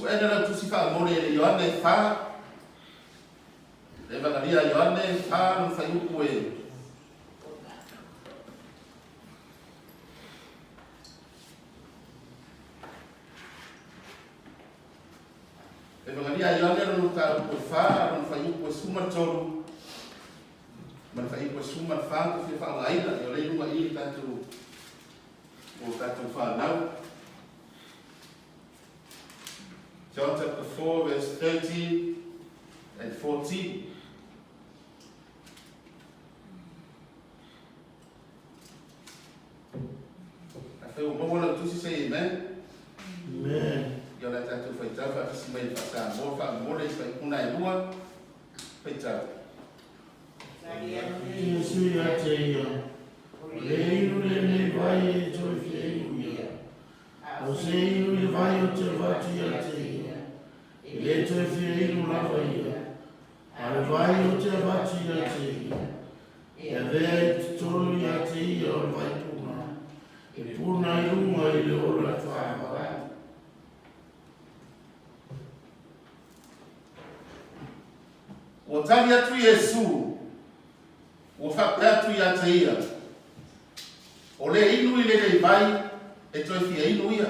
tu ena tu si fa mo le Yohane fa le vagalia Yohane fa no fai upu e le vagalia Yohane no ta upu fa no fai upu suma tolu man fai upu suma fa to fi fa laila yo le numa I tatu o tatu fa now. John chapter 4, verse 13 and 14. I feel more than to say amen. Amen. You're like that to fight out for some way for more fun, more than fight Una, fight out. Yesu ya teia. Leiru le vai to fieia. O sei le vai o te vatu ya teia. Le to fieru la vai. Al vai o te vatu ya teia. E ve tolu ya teia o vai puna. E puna I runga I le ora whaamara. O tani atu Yesu, o whakatu ia te ia. O le inu I le vai, e toi fia inu ia.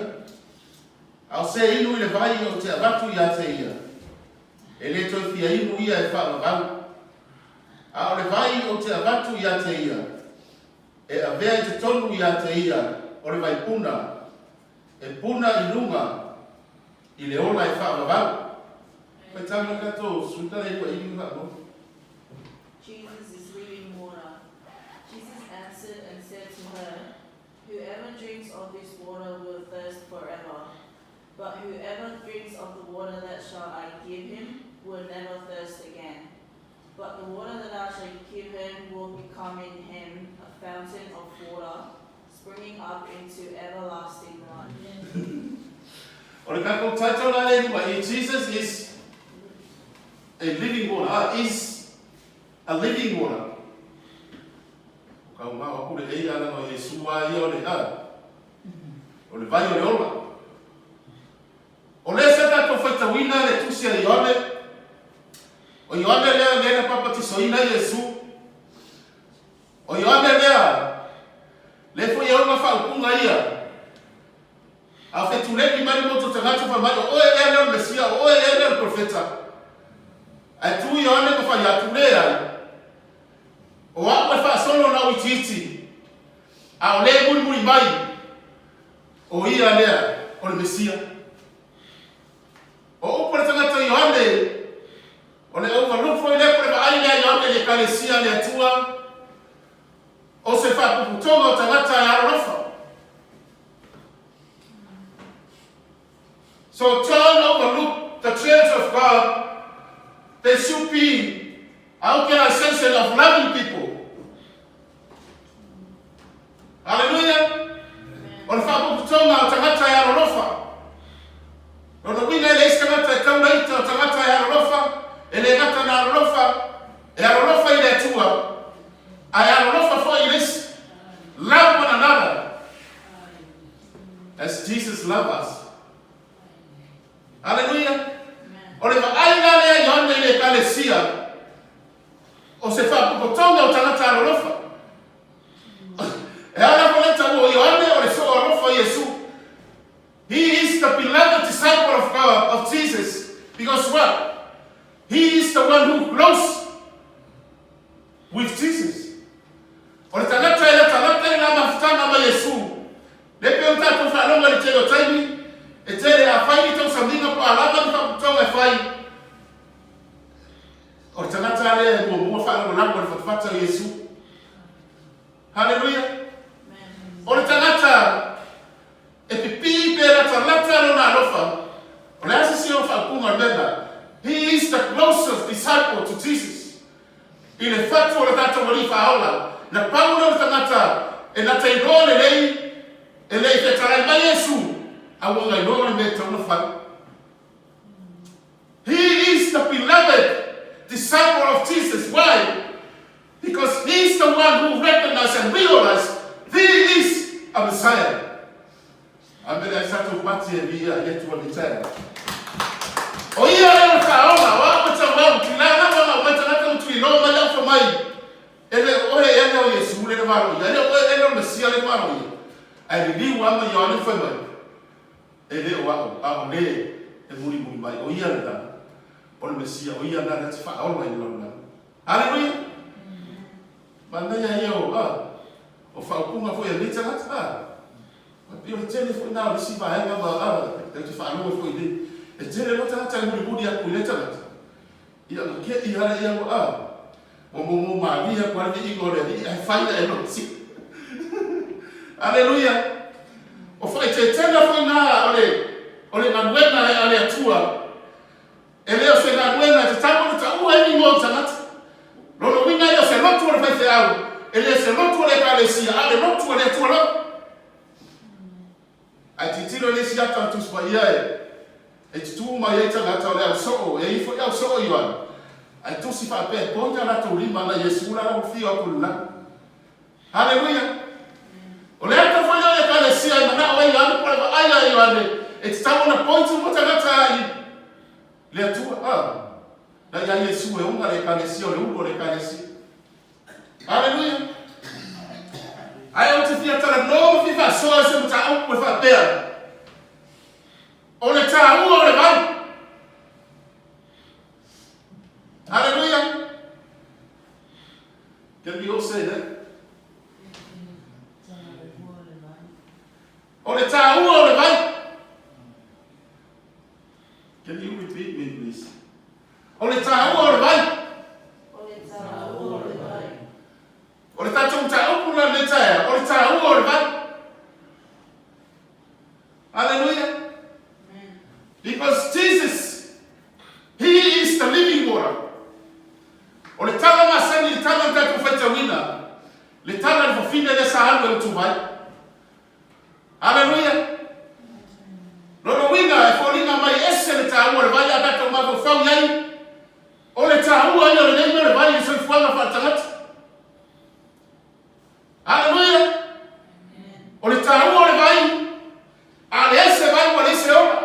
Au se inu I le vai o te avatu ia te ia. E le toi fia inu ia e whaamavau. Au le vai o te avatu ia te ia. E avea I te tonu ia te ia, o le vai puna. E puna I lunga, I le ola e whaamavau. Jesus is living water. Jesus answered and said to her, whoever drinks of this water will thirst forever. But whoever drinks of the water that shall I give him will never thirst again. But the water that I shall give him will become in him a fountain of water, springing up into everlasting life. Jesus is a living water, is a living water. Kau mau aku le ia na no Yesu wa ia o le ha. O le vai o le ola. O le seta to fai tawina le tusi a Yohane. O Yohane le na papa ti soina Yesu. O Yohane le foi eu na fa kunga ia. A fe tu le mari mo to tangata fa mai o e le Mesia, o e le profeta. A tu Yohane ko fa ya tu le ai. O apa fa solo na uititi. A o le muri mai. O ia le o le Mesia. O por tangata Yohane. O le overlook foi le por ai le Yohane le kalesia le atua. O se fa putonga o tangata ya rofa. So John overlooked the church of God. There should be, how can I sense it, of loving people. Hallelujah. On fa putonga o tangata ya rofa. No wina le tangata kauna ita o tangata ya rofa. Ele ngata na rofa. Ya rofa ile atua. Aya rofa for this. Love one another. As Jesus loved us. Hallelujah. Ore va aina le Yohane le kalesia. O se fa putonga o tangata rofa. E ana koleta o Yohane o le so rofa Yesu. He is the beloved disciple of God, of Jesus. Because what? He is the one who grows with Jesus. Ore tangata ila mafutanga ma Yesu. Le peonta to fa longa le tego taimi. Etere a fai to samdinga pa alama ni fa e fai. O tangata le mo fa lo lango le fatfata Yesu. Hallelujah. O tangata e pipi pera tangata lo na lofa. O le asisi o fa kuma benda. He is the closest disciple to Jesus. Ile fatwa le tata mo fa aula. Na Paulo le tangata e na taigo le lei e lei te tarai mai Yesu. He is the beloved disciple of Jesus. Why? Because he is the one who recognized and realized he is a Messiah. I'm going to start to watch here. O ia le kaona wa ko tsa kilana wa ma tsa ka mtu ilo ma ya fo mai. Ele o ele o Yesu le maro. Ele o ele o Mesia le maro. Ai li wa ma yo le fo mai. Ele o a le e muri mai o ia le da. O le Mesia o ia na tsa fa o mai lo na. Haleluya. Manda ya yo o fa ku ma fo ya le tsa ta. Pio tele fo na o si ba nga ba te fa no fo ide. E tele no tata nguri budi aku le tata. Ia ke ia ia mo Maria kwa ni igore ni ai fai da no si. Haleluya. O fa te tele fo na ole na buena ale atua. Ele o se na buena te tapo ta u ai mo tata. No winga yo se no tu le fa au. Ele se no tu le kalesia, ale no tu le tu lo. Ai titilo le si ata tu spa ia e tu ma ia tanga ta le so e ifo ia so iwan ai tu si fa pe ponta la tu lima na Yesu la la fio kula. Haleluya. Ole ata fa ia ka le si ai na o ia ko ba ai iwan e tamo na ponta mo tanga ta le tu la ya Yesu e unga le ka le si o le ungo le ka le si. Haleluya. Ai o te fia tala no fi fa so se mo ta o fa pe. O le ta o le vai. Hallelujah. Can we all say that? O le ta o le vai. Can you repeat me please? O le ta o le vai. O le ta o le vai. O le ta tong ta o pula le ta o le ta o le vai. Hallelujah. Because Jesus, He is the living water. O le tala masani le tala ta ko fata wina. Le tala fo fine le sa alo tu vai. Hallelujah. Lo wina e fo linga mai ese le ta o le vai ata to ma fo fa yai. O le ta o ai le nei le vai so fo la fa tangat. Hallelujah. O le ta o le vai. Ale ese vai o le se o.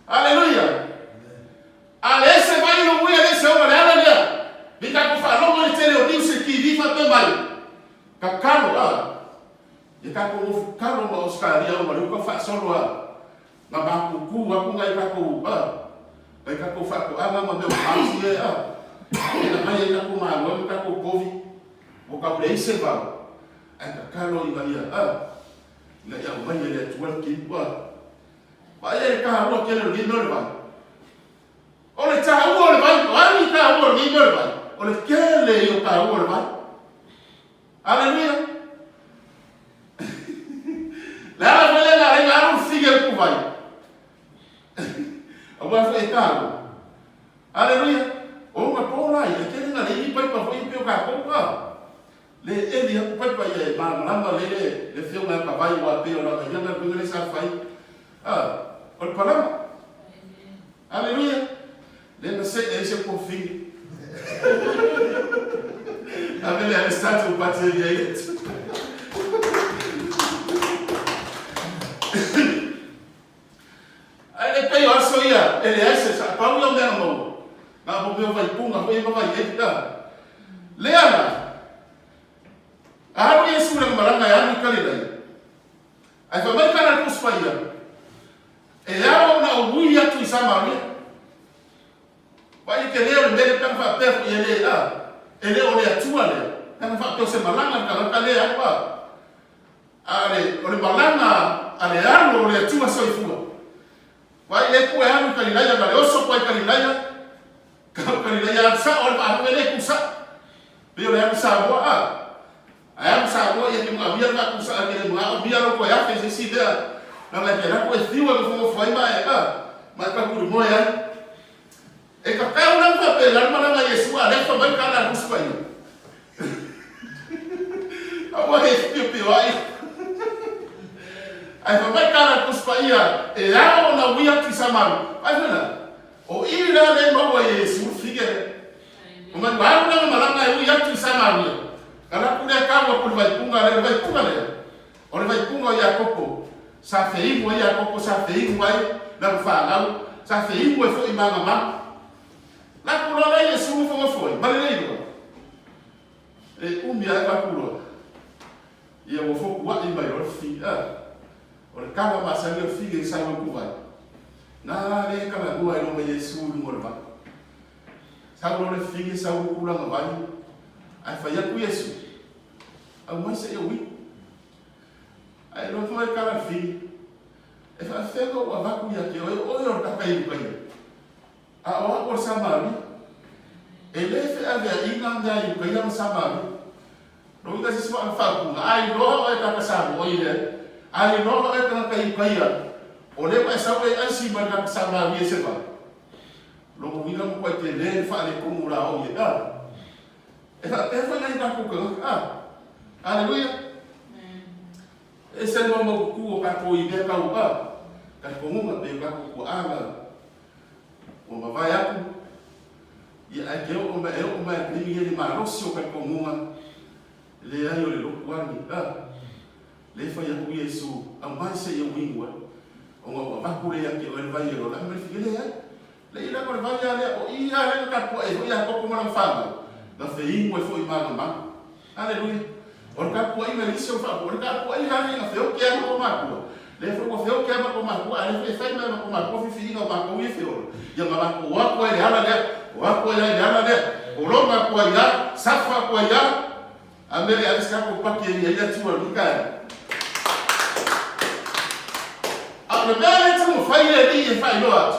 Hallelujah. Esse vai no muia desse homem, aleluia. Vika ku fa no mo tele o dinse ki viva pe mai. Ka karo e ka ko karo mo oskaria o mo ko fa solo na ba ku aku ngai ka ko e ka ko fa ko ama mo me hausi e na mai ka ko ma mo ka ko kovi o ka ple se ba. Ka karo i vai na ya o mai le tuwa ki Vai ka ho ke le ni no vai. O le ta ho le vai, vai ka ho ni no vai. O le ke le yo ka ho le vai. Haleluya. La vele la re la figure ku vai. O va fa ka ho. Haleluya. O ma po la ya ke na le pai pa foi pe ka ko ka. Le eli ha pai pa ye ma ma le fio na pa vai wa pe o la ya na pe le sa fai. O palama. Aleluia. Lembra se esse por fim. A velha está tu bateria aí. Aí ele pegou a soia, ele é esse, a pau eu mesmo. Na bobeira vai punga, vai eita. Leana. A água é sura maranga é água calida. Aí vai mais cara com os paias. E ao na uia tu Samaria. Vai que ele dele kan fa pe ele ole atua le. Kan fa pe se malanga kan ka le apa. Ale ole malanga ale alo ole atua so ifua. Vai le ku anu ka lilaya ba oso kwa ka lilaya. Ka lilaya sa ole ba ele ku sa. Bio le sa bo ayam sa bo ye ki mo abia ka ku sa ke mo abia ko ya fe si dia. Na la pena ko thiwa ko foi mai mas ka ku mo ya e ka ka una pa pe la mana Yesu ale fa ba ka la ruspa yo awa e pi ai ai fa ba ka la ruspa ia e la ona wia ti samaru ai fela o ira le mo Yesu figere o ma ba na malanga e wia ti samaru kana ku le ka mo ku vai punga le o le vai punga ya kopo fei mo ia ko sa fei mai na fa lau sa fei mo fo i manga la ku lo le su fo fo ba le lo e umia ba ku lo ia mo fo wa i mai o fi o le kanga ma sa le fi ge sa mo ku vai na le kala ku ai no me Yesu mo le ba sa lo le fi ge sa mo ku la vai ai fa ya ku Yesu au mai se eu wi ai lo foi kala fi e fa fego wa va ku ya ke o ka kai ku a o sa mari ele fe ave ina nda i ku ya sa mari no ga si fa fa ku ai lo o ka sa mo ile ai lo o ka kai ku ya o le pa sa we ai si ba ka sa mari se ba lo mo ina mo ko te le fa le ku mu la o ye e fa ngai ka ku aleluia e se no mo ku ka ko i be ka u ka ko mo be ka ko ala o ma vai aku ia ai ke o ma ni ni ma rosso ka ko mo le ai o le lo kwani le fa ya ku Yesu a mai se yo wingwa o ma va ku le ya ke o le vai lo la me figele ya le ina ko le vai ya le o ia le ka ko e ia ko mo na fa na fe i mo fo i ma aleluia o ka po i me liso fa o ka po i ha ni na fe o ke ko ma ku le fo ko fe o ke ma ko ma ku ale fe fa ma ko ma ko fi no ma ko wi fe o ya ma ko wa ko le ala le wa ko le ala le o lo ma ko ya sa fa ko ya a me ya ska ko pa ke ya tu o ka a le me tu mo fa ile ni fa lo at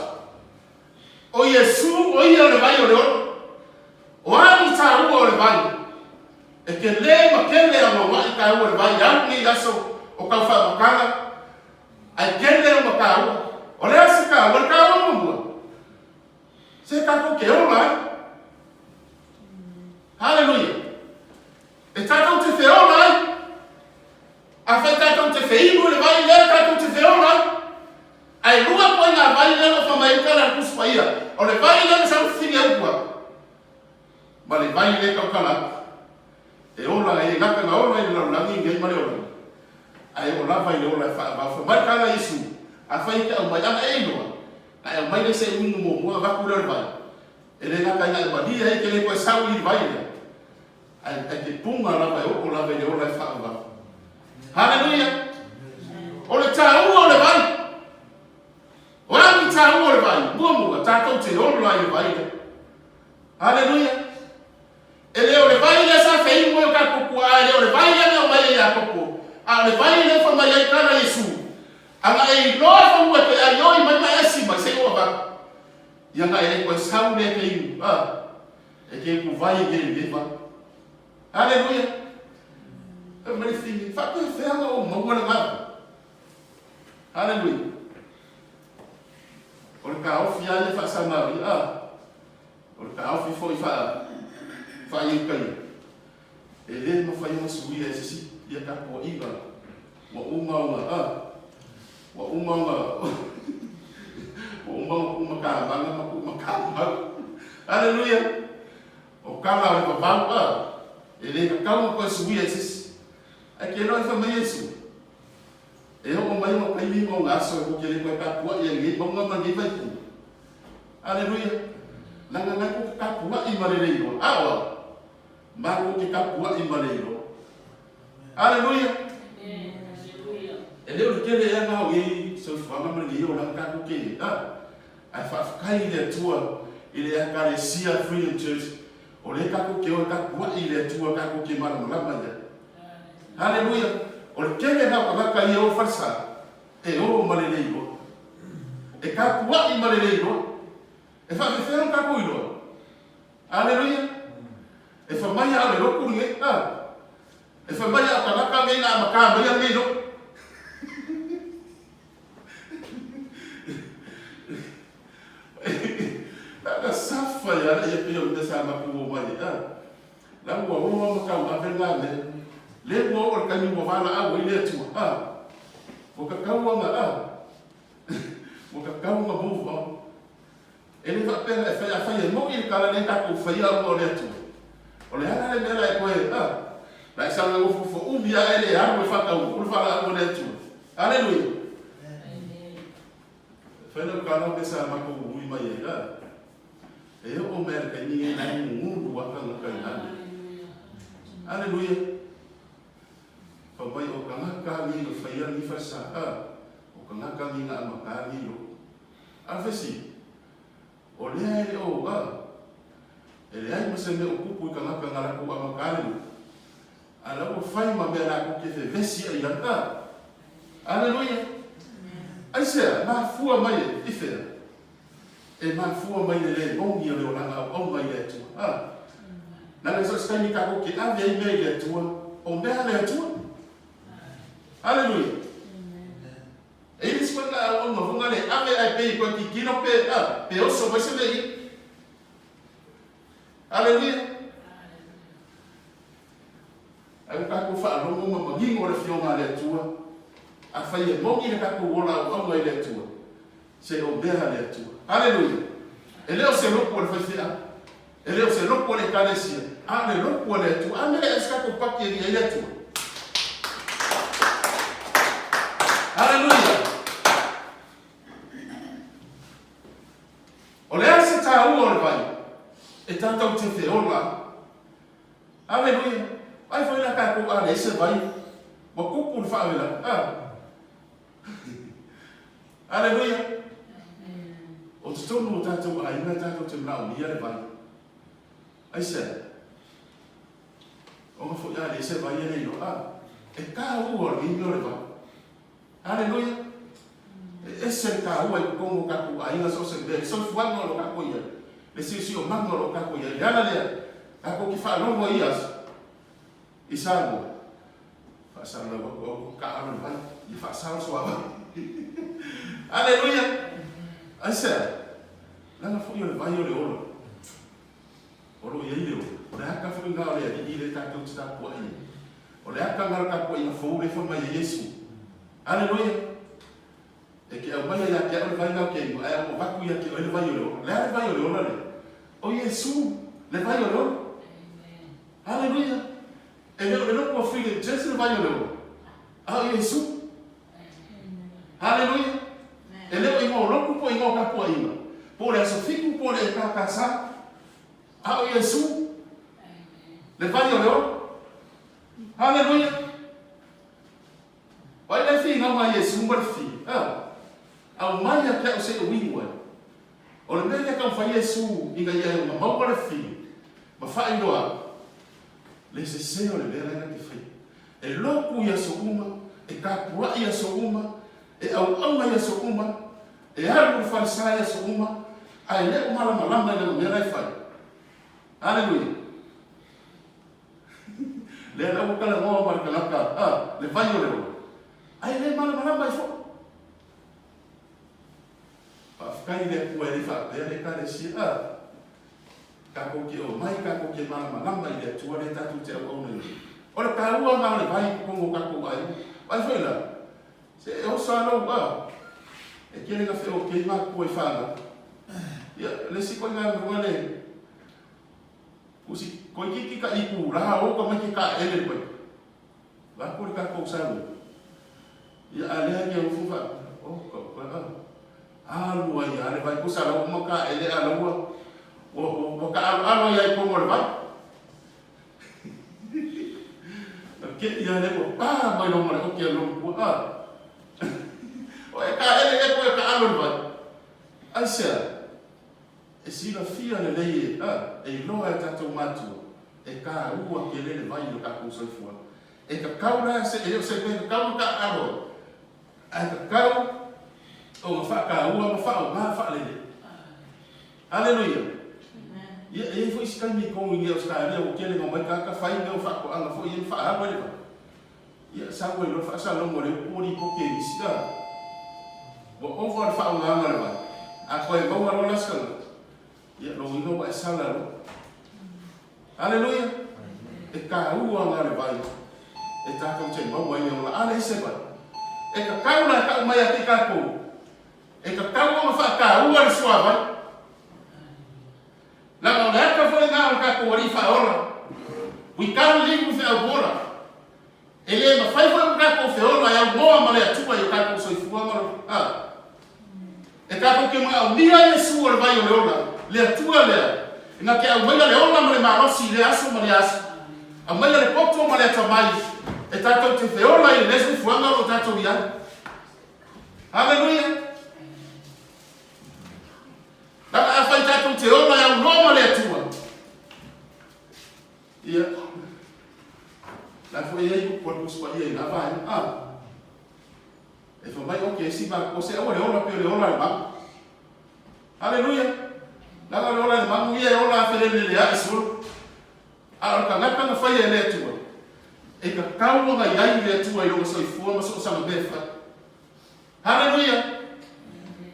o Yesu o ia le vai o le o ani ta o le vai e ke le ma ke le ama wa ka o le vai ya ni ya so o ka fa makana ai ke le ma ka o le asi ka o ka o mo se ka ko ke o mai haleluia e ta ko te fe o mai a fe ta ko te fe i mo le vai le ta ko te fe o mai ai lua ko na vai le no fa mai ka la ku spa ia o le vai le sa fi ia ku ma le vai le ka kala e ola e ngaka na ola e la ngi ngai mare ola ai ola vai le ola fa fa mai kala Yesu a fa i ka mai ana e no ai mai le se un mo va ku le vai e le ngaka ia ba di ai ke le ko sa u vai le ai ke punga la vai ola vai le ola fa va haleluia o le ta o le vai ora mi ta o le vai mo ta ko te ola i vai haleluia ele o le vai le sa fei mo ka ku ele o le vai le o mai ya ku a le vai le fa mai ka na Yesu anga e lo fa mo ke ai oi mai mai asi mai se o ba ya nga ele ko sa le ke i e ke ku vai ke le va aleluia e mai fini fa ke fe anga o mo na ma aleluia o ka o fia le fa sa mari o ka o fi foi fa fai kai e le ma fai ma sui e si ia ka po iga wa uma ka banga ma ka aleluia o kala o ba e le ka ka ko sui e si a ke no fa mai Yesu e o mai ma kai mi mo ngaso ko ke le ko ka po ia ngi mo ma ngi vai aleluia nanga ko ka po i mare le no awa Mago ke kapua i mareiro. Aleluia. Ele o que ele é não e so fama mari o na ka ke ai fa kai le tua ele é carecia Freedom Church o le ka ko ke o ka kua i le tua ka ko ke mara mala ya. Aleluia. O que ele na ka i o farsa e o mareiro. E ka kua i mareiro. E fa fe un ka ko i lo. Aleluia. E fa mai ale lo ku nge e fa mai ka na ka nge na ma ka mai nge no na safa ya e pe o de sa ma ku mo mai la wo wo ma ka ma ve nga le wo o ka ni mo va na a wo ile tu o ka ka wo ma o ka ka wo ma mo ele va pe e fa ya mo il ka le ka ku fa ya mo le tu o le ana le mera e koe la isa le ufo fo ubia ele ha mo fa ka u fa la mo le tu aleluia Whenau kāna pesa mako ui mai e ka. E o mea ka ni e nai ngundu waka ngaka i ane. Aleluia. Papai o ka ngaka ni no whaia ni whasa a. O ka ngaka ni nga amaka ni lo. Awhesi. O lea e o a. E lea i masa me o kupu i ka ngaka ngaraku amaka ni lo. Ala o whai ma mea nako ke te vesi a iata. Aleluia. Ai sea, ma fua mai e whea. E ma fua mai e le mongi o leo langa o mai le atua. Nanga so skani kako ke ave ai mei le atua, o mea le atua. Aleluia. E ili skwanga o ngavunga le ave ai pei kwa ki kino pe oso mai se mei. Aleluia. Ai kako wha rongo ma magingo le fionga le atua. A whai e mongi le kako wola o mai le atua. Se o mea le atua. Aleluia. E leo se lopo le whaiwhea. E leo se lopo le karesia. A le lopo le atua. A mele e skako paki e ria le atua. Aleluia. O lea se tā ua le vai. E tātau te whiola. Aleluia. Ai whai la kako a le se vai. Ma kupu le whaawela. Aleluia. O te tonu o tātou a inga tātou te mrao ni ale vai. Ai se. O ma fo ia le se vai ele ino. E kā ua le inga le vai. Aleluia. E se kā ua i kongo kako a inga so se me. So fuanga lo kako ia. Le si o mango lo kako ia. Le ana lea. Kako ki wha longo ias. I sango. Wha sango o ka anu vai. I wha sango so ava. Aleluia. Ai se. Langa fui o le vai o le olo. Olo ia i leo. O le haka fui ngā o le i le tātou te tāpua i. O le haka ngara kāpua i na fōu le whamai e Yesu. Aleluia. E ke au mai a ke au le vai ngau ke ingo. E au waku ia ke o le vai o le olo. Le ale vai o le olo le. O Yesu. Le vai o le olo. Aleluia. E leo le loko fui le Jesu le vai o le olo. Au Yesu. Aleluia. E leo ingo loku po ingo kapua inga. Po le aso fiku po le kakasa. Au Yesu. Le vai o leo. Aleluia. Wai le fi ngau mai Yesu mwa fi. Au mai a kia o se uiwa. O le mea kau whai Yesu inga ia ma mau le fi. Ma whai noa. Le se se o le mea renga ki fi. E loku ia so uma. E kapua ia so uma. E au ia so uma. E alu falsa ia so uma. Ai le umala malama le mea rai whai. Aleluia. Le na ukala ngoa markalaka. Le vai o leo. Ai le malama i fo. Whafkai le kua e wha. Le kare si kako ke o mai kako ke malama i le tua le tatu te au au o le kaua ngā le vai kongo kako ai. Vai whaila. Se e osa anau e kere nga wheo kei mā kua i whāna. Ia, le si koi ngā runga le. Kusi, koi kiki ka iku, raha o ka mai ki ka ele koi. Wā kore ka kou sānu. Ia, a lea ki a ufu wha. O, ka alua ia, ale vai kusa lau ma ka ele a laua. O ka alua ia i kongo le vai. Ke ia le ko, mai longa le oke longa kua. O e ka ele e ko e ka alua le vai. Ai sea. E sila fia le lei e loa e tatou matua. E ka ua ke le vai le ka kusai fua. E ka kaura se e se ka kaura ka aro. E ka kaura o ma fa ka ua ma fa o ma fa le. Aleluia. Ia e foi skai mi ko ngi o skai o ke le mo mai ka fai me o fa ko anga foi e fa a mo le. Ia sa ko lo fa sa lo mo le o ni ko ke isia. Bo o fa fa o nga le vai. A ko e mo lo la skala. Ia lo ino wa sala lo. Aleluia. E ka ua nga le vai. E tātou te mau ai o la ale se vai. E ka kauna ka mai ati ka ko. E ka kaua ma fa ka ua le sua vai. La mo le ka foi nga ka ko ri fa ora. We can't live without water. Ele ma fai foi ka ko fe ora ya mo ma le atua i ka ko so i fua ma. E kako ke ma mia Yesu o vai o leona le tua le nga ke au mai le ona ma le marosi le aso ma le aso a mai le poto ma le tamai e tato te feola i lesu fuanga o tato ia haleluia Naka afai tato te ona ya unoma le tua ia la foi ei por kuspa ia na vai e fa mai okay si ba o se o le ona pe le ona ba haleluia Naka le ona le mamu ia ona fele le ya isul a ka ngata na fai ele tua e ka kaulo ga yai le tua i o so i fua ma so sa ma befa haleluia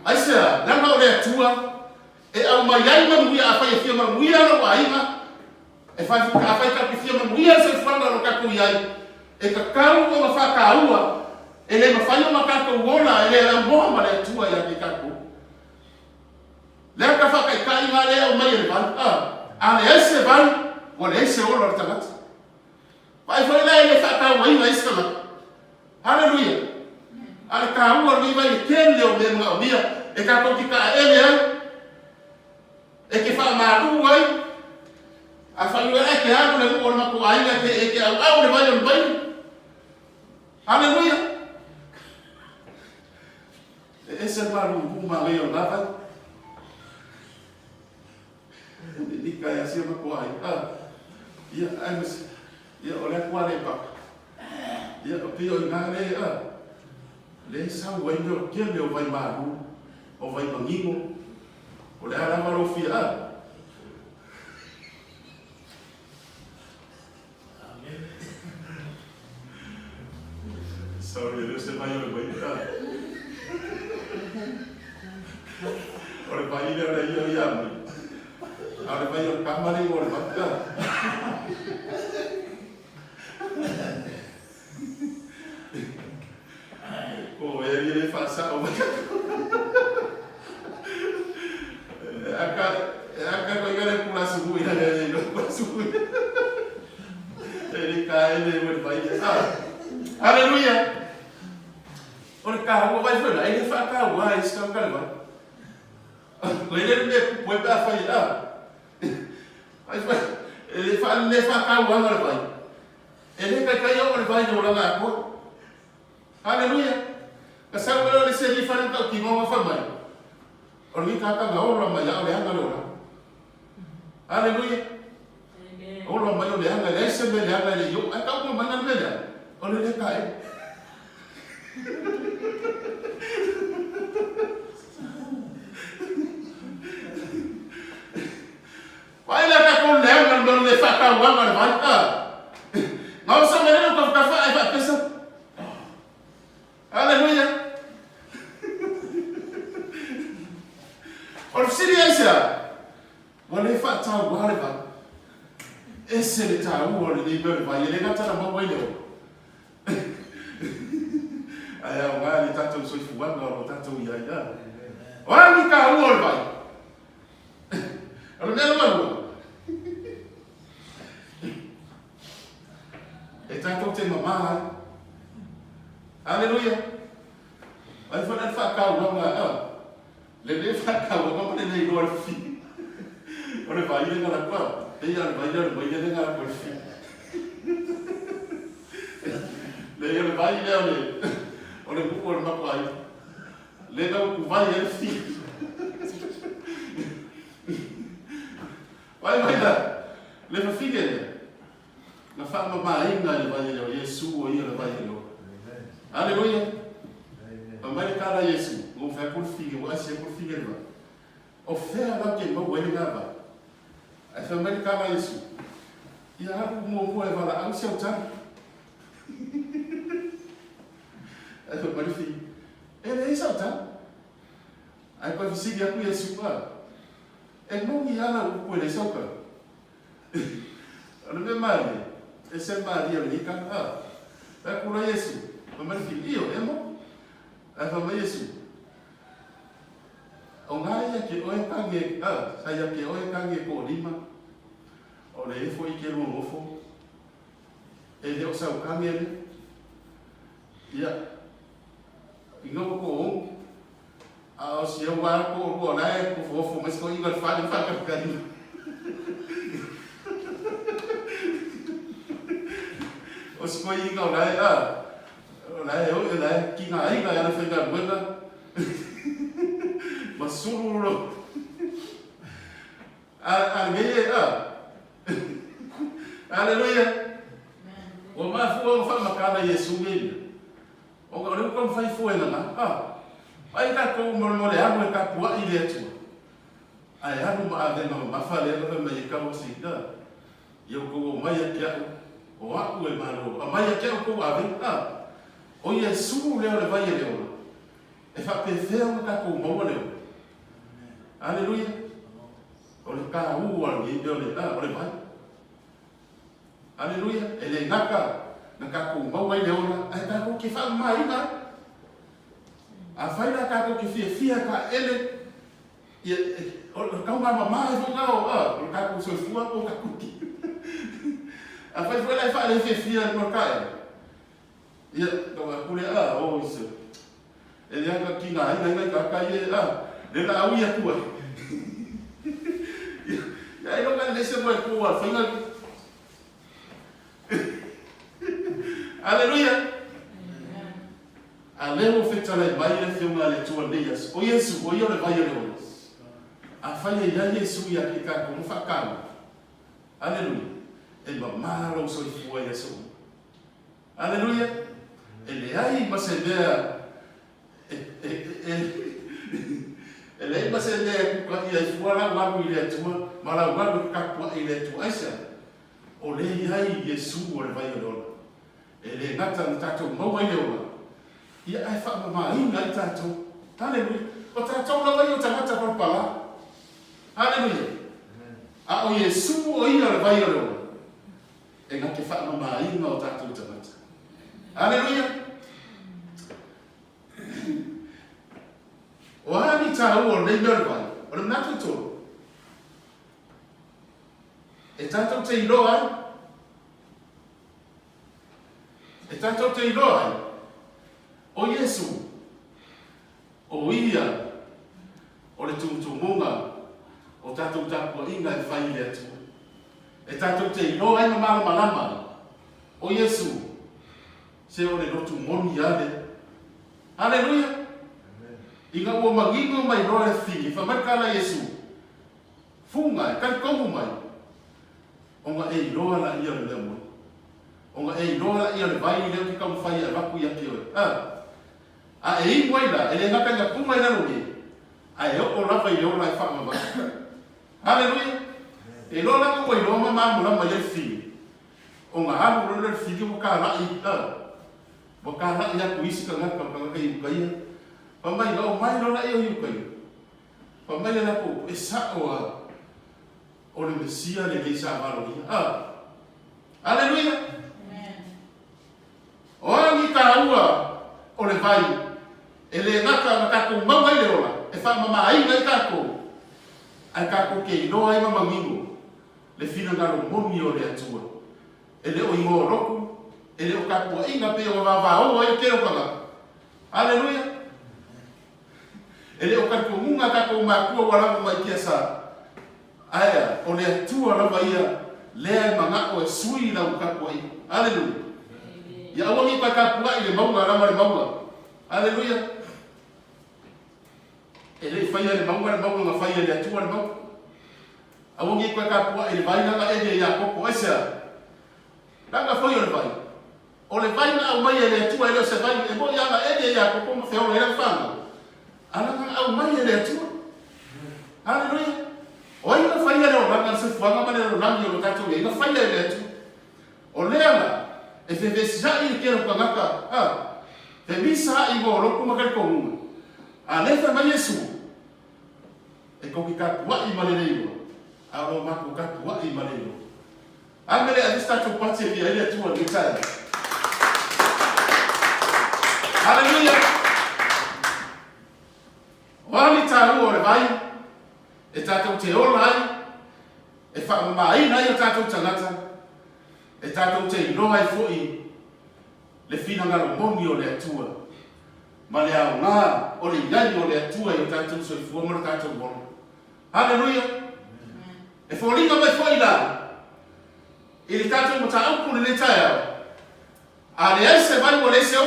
aisa nana le tua e au mai yai ma muia a fai fia ma muia no ainga e fai ka fia ma muia so i fua no ka ku yai e ka kaulo ma fa ka ua e le ma fai ma ka ko wona e le mo ma le tua ya ki ka ku le ka fa ka i ma le au mai le ban a le ese ban o le ese o lo tangata Vai foi lá ele fata o ina isama. Haleluia. Ala ka ua ni vai kende o me ma mia e ka ko ki ka ele e ke fa ma lu vai. A fa lu e ke ha le ko ma ko ai ke e ke au le vai o vai. Haleluia. Esse ma lu ma le o lava. Ni ka ya se ma ko ai. Ia ai Ia oleh kuat lepak. Ia tapi orang le le sang wai no ke le vai maru o vai mangingo. Oleh ala marofia. Sorry, eu sei vai oleh vai. Oleh vai dia ada ia ia. Oleh vai oleh kamar ni oleh vai. Oh, ele faz a Acá ele pula subuh ya ele pula subuh. Ele cai ele vai Aleluia. Olha carro vai foi lá, ele faz carro, isso é um cara. Ele foi para fazer ele faz carro agora vai. Ele vai olha vai no lugar ko. Haleluia. Kasang wala ni seli fa nta ki mo fa mai. Oli ka ka ga ora mai ya le anga ora. Haleluia. Amen. Ora mai le anga le se me le anga le yo. Aka ko mai na le ya. Oli le ka Vai lá ka ko le anga no le fa ka wa ma vai ka. Ngau sa me le ko ka fa ai ba pesa. Aleluia. Or siria wale fa ta wale ba. Esse le ta u wale ni be ba yele ngata na ba wale. Aya wale tato so fu wa ba tato ya ya. Wale ka u wale ba. Alo ne lo ba. E tato te mama. Aleluia. Vai fazer facau não le facau não pode nem igual fi. Olha vai ir na qua. Ele vai na qua fi. Le vai ele. Olha o olha ma vai. Le não vai ele fi. Vai lá. Le fa fi ele. Na fa ma mai na vai ele Yesu o ele vai ele. Aleluia. Amai cara Yesu, o vai por filho, o assim por filho lá. Oferta lá que não vai levar. A família cara Yesu. E a água como vai lá, ao seu tempo. A família filho. Ele é isso tá. Aí quando se via com Yesu lá. Ele não ia lá o coelho só cá. Olha meu marido. Esse é Maria ali cá. Vai por Yesu. Mamãe filho, emo, a família Yesu. O ngai que o kange, saya que o kange ko lima. O le foi que lo mofo. Ele o seu kange. Ia. Ingo ko A o si wa ko ko na e ko fo mas ko inga fa ka ni. O si ko inga na e na e ki nga inga ya fa ka buena. Masuro. Aleluia. Aleluia. O ma fu fa makana Yesu ngi. O ko ru ko fa fu na. Ai ka ko mo le amo ka pua i le tu. Ai anu ma ave ma fa le ma me ka mo si da. Yo ko mai ya o aku e malo. A mai ya ko ave o Yesu le vai le o. E fa pe fe ka ko mo le. Aleluia. O le ka u wa ni de le o le vai. Aleluia. Ele naka ko mo le o. Ai ka ko ki fa mai na. A faina ka ko ki fia ka ele o ka ma mai fo ka o ka ko so fua ko ka ku ki a fai foi la fa le fia no ka ia ko ku le o isso ele ka ki na ina ka ye le la u ya ku ya no ka le se mo ku a faina aleluia. Alemo feta le vai le filma le tua dias. O Yesu, o yo le vai le olas. A faia ya Yesu ya ki ka ko fa ka. Aleluia. E ba malo so fu Yesu. Aleluia. Ele ai ma se dea ele ma se dea ku ka ia fu ala wa ile tua, mala wa ka ku ile tua isa. O le ai Yesu o le vai le olas. Ele ngata tato mo vai le olas. Ia ai fa ma inga i tatou. Haleluia. O tatou la vai o tangata por pala. Haleluia. A o Yesu o ia le vai o. E nga ke fa ma inga o tatou tangata. Haleluia. O ani tau o le mer vai. O le natu to. E tatou te ilo ai. E tatou te ilo ai. O Yesu, o ia, o le tumutumunga, o tatou tapu inga e whai le atu. E tatou te ino ai na malama. O Yesu, se o le rotu moni ale. Aleluia. Inga ua magino mai roa e whini, whamarkala Yesu. Funga e karikomu mai. Onga e iroa la ia le lemo. Onga e iroa la ia le vai leo ki kamu whai e raku ia ki oe. A e i moila, ele ngaka nga puma i nanu ni. A e o rafa i leo lai wha mama. Haleluia. E lo lako ko i lo mama mula mai e whini. O ngā haru rona le whini mo ka rai i mo ka rai aku isi ka ngaka ka i ukaia. Pa mai lau mai lo rai o i ukaia. Pa mai le lako e sa o le mesia le leisa amaro i. Haleluia. O angi ka ua o le vai. Ele ngaka kako mau ai le ola. E wha mama ai ngai kako. Ai kako ke ino ai mama mingo. Le fina ngaro moni o le atua. Ele o ingo roku. Ele o kako inga pe o vava o ai ke o kanga. Aleluia. Ele o kako munga kako makua wala mai kia sa. Aya, o le atua rama ia. Lea manga o e sui na o kako ai. Aleluia. Ya awangi pa kako ai le maunga rama le maunga. Aleluia. Ele fai le maunga nga fai le atua le maunga. Awangi kwa kapua ele vai na ele ya koko esa. Langa foi le vai. O le vai na au mai ele atua ele se vai e mo ya na ele ya koko mo feo le fanga. Ana nga au mai ele atua. Aleluia. O ina fai le o langa se fanga ma le langa o tatu e nga fai le atua. O lea e fe vesa i ke ro ngaka. Te misa i mo ro kuma ka ko. Alefa ma Yesu. E ko ki ka wa i maleleo. Aro ma ko ka wa i maleleo. Amele a vista to pati e ile tu o ditale. Haleluia. Wali taru o vai. E tatou te olai. E fa mai na i tatou tangata. E tatou te inoa i foi. Le fina ngalo moni o le atua. ma le au ngā o le iai o le atua i o tātou soifua ma le tātou mola. Haleluia. E whōringa mai whoi la. I le tātou mo tāupu le tae au. A le ai se vai o le se o.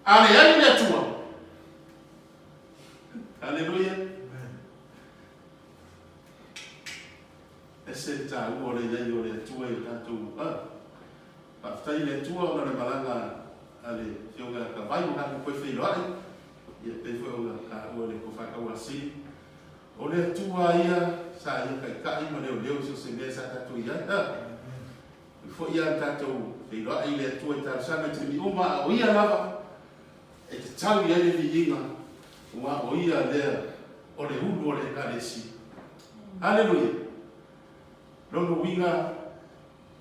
A le ai le atua. Haleluia. E se tāu o le iai o le atua i o tātou. Paftai le atua o le malanga ale fionga ka vai o haka koe whiroai. Ia pe fweo ka ua le kofaka ua si. O le atua ia sa ia kai kai ma leo leo so se mea sa tātou ia. Fo ia tātou whiroai le atua i tāsanga te mi uma o ia lava. E te tau ia le viinga. Ua o ia lea o le ulu o le karesi. Haleluia. Lono winga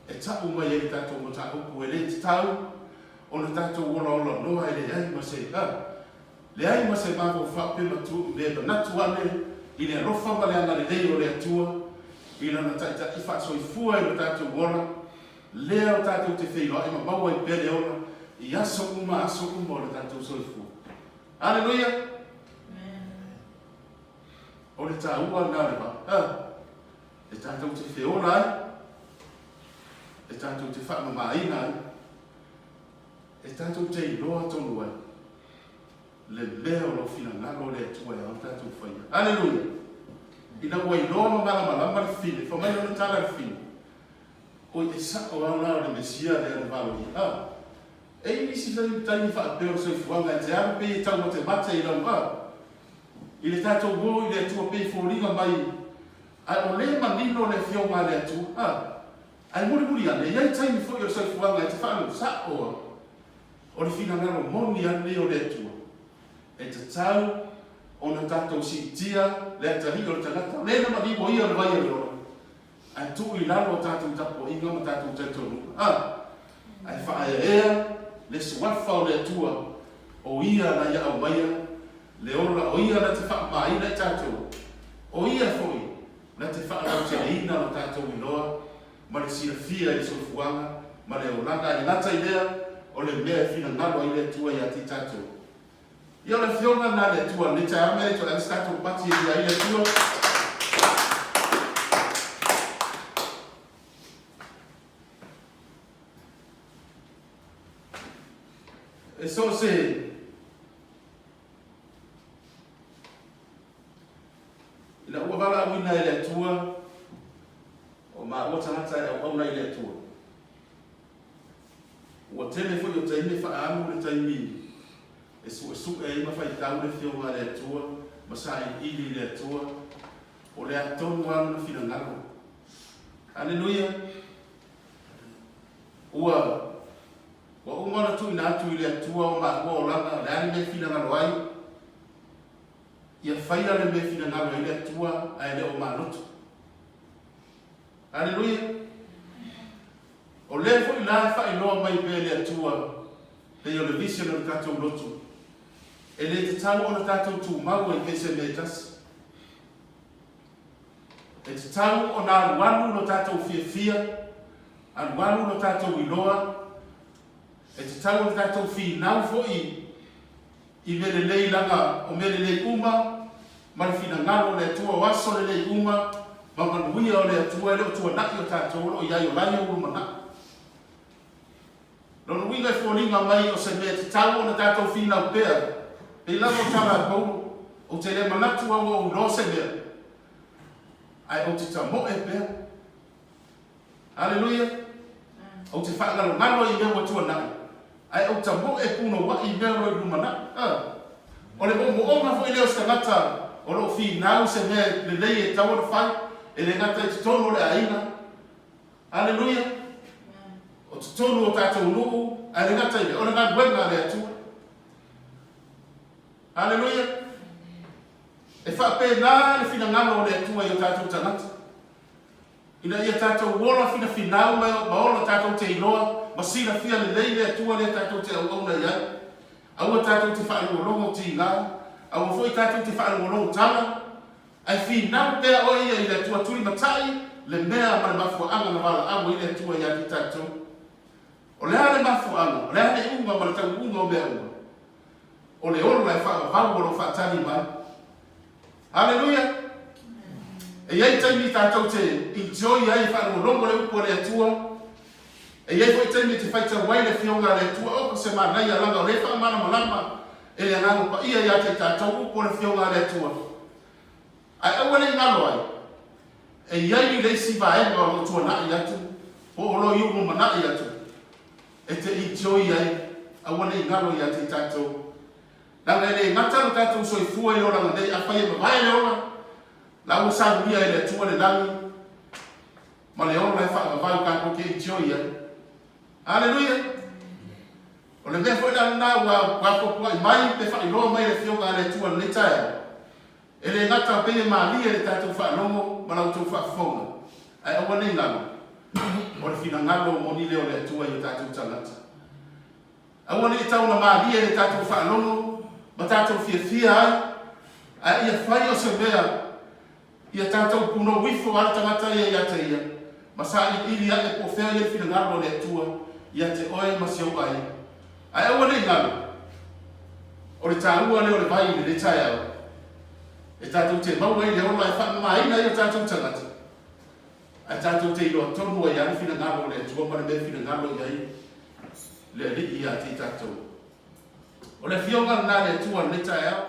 e tapu mai e tātou mo tāupu e le te tau. O na tātou ola ola noa e le ai ma se le ai ma se mako whape matu le natu ane i le rofa ma le ana le lei o le atua i na taita i wha soi fua e le tātou ola lea o tātou te whiloa e ma maua i pere ola i aso uma o le tātou soi fua. Aleluia. O le tāua nā le pa e tātou te whiola ai e tātou te wha mamaina ai e tātou te iloa tonu ai. Le mea o lo fina ngalo le atua e au tātou whaia. Aleluia. Ina ua iloa ma malama le fine. Whamai lona tala le fine. O i te sako au nao le mesia le ane valo i. E nisi taimi whaapeo soi fuanga e te aru pe i tau ma te mata i lau. I le tātou wo i le atua pe i fōringa mai. Ai o le manino le fionga le atua. Ai muri ane. Iai taimi fo i o soi fuanga e te whaanu sako. O le fina ngalo moni ane o le atua. E te tau o na tātou si tia le atari o le tangata. Le na mani mo ia le vai ale ora. Ai tu i lalo o tātou tapo inga ma tātou taitonu. Ai whaaya ea le suafa o le atua o ia na ia au maia. Le ora o ia na te wha mai le tātou. O ia foi na te wha au te ina o tātou i loa. Ma le sira fia i sofuanga. Ma le o langa i ngata i lea. O le mea fina ngalo i le atua i ati tātou. Ia le fionga na le atua, le tae ame, to le tātou pati i le atua. E so se, i la ua wala awina i le atua, o ma ua tangata e au auna i le atua. Ua tele fo i o taime wha amu le taimi. E su e ima whai tau le fionga le atua, ma sa i ili le atua, o le atonu anu na fina ngalo. Aleluia. Ua umana tu ina atu i le atua o ma ua o langa, le ane me fina ngalo ai, ia whaia le me fina ngalo i le atua, ai le o ma lotu. Aleluia. O le fo i la whai loa mai pe le atua, pe o le vision o le katou lotu. E le te tau o na tātou tū mau e kese me tasi. E te tau o na aluanu no tātou fia, aluanu no tātou iloa. E te tau o na tātou nau fo i mele lei langa o mele lei uma, mara fina ngalo le atua waso le lei uma, ma manuia o le atua le o tua naki o tātou o iai o lai o urumana. Lono winga i fōringa mai o se mea te tau o na tātou nau pēr. E lavo tala kou, o te le manatu au o lose mea. Ai o te tamo e pēr. Aleluia. O te whaangalo ngalo i mea watua nai. Ai o tamo e puno wa i mea roi rumana. O le mo onga fo i leo stangata, o lo fi nau se mea le lei e tau na whai, e le ngata i te tono le aina. Aleluia. O te tono o tātou nuu, ai le ngata i le, o le ngata wenga le atua. Aleluia. E whape nā le fina ngano o le atua i o tātou tanata. Ina ia tātou wola fina finau ma ola tātou te iloa, ma sira fia le lei le atua le tātou te au auna iai. Aua tātou te whaelu o longo ti ngā, aua foi tātou te whaelu o longo tala, ai finau pēr o ia i le atua tui matai, le mea ma le mafua anga na wala awa i le atua i ati tātou. O le ale mafua anga, o le ale unga ma le tau unga o mea unga. o le olo lai whakawhau o lo whaatani mai. Hallelujah. E iei taimi tātou te enjoy ai whanau le upo le atua. E iei fo i taimi te whaita wai le whionga le atua. Oko se manai a langa o le whamana malama. E le angango pa ia ia te tātou upo le whionga le atua. Ai awale ngalo ai. E iei le si vaenga o tua nai atu. O lo iumu manai atu. E te enjoy ai. Awale ngalo ia te tātou. Nanga ele ngataru tātou soi fua i ora ngandei. A whaia mawai le ora. La o sa ria ele tua le langi. Ma le ora e whakawhau kako ke enjoy ai. Hallelujah. O le mea fwoi na wapopua i mai pe whairoa mai le whionga le tua le tae. E le ngata pene maalia le tātou whanongo ma lau tau whakawhaunga. Ai awa nei ngalo. O le whina ngalo moni leo le tua i tātou tangata. Awa nei tau na maalia le tātou whanongo ma tātou fia ai. Ai ia whai o se mea ia tātou puno wifo ala tangata ia te ia. Ma sa ili ake po whea ia whina ngalo le tua ia te oe ma se au ai. Ai awa nei ngalo. O le tāua leo le vai le tae au. E tātou te mau ai le ola e whakamaina i o tātou tangata. A tātou te ilo tonu ai anu whina ngalo le tua mana me whina ngalo i ai. Le li i a te tātou. O le whionga nā le tua le tae au.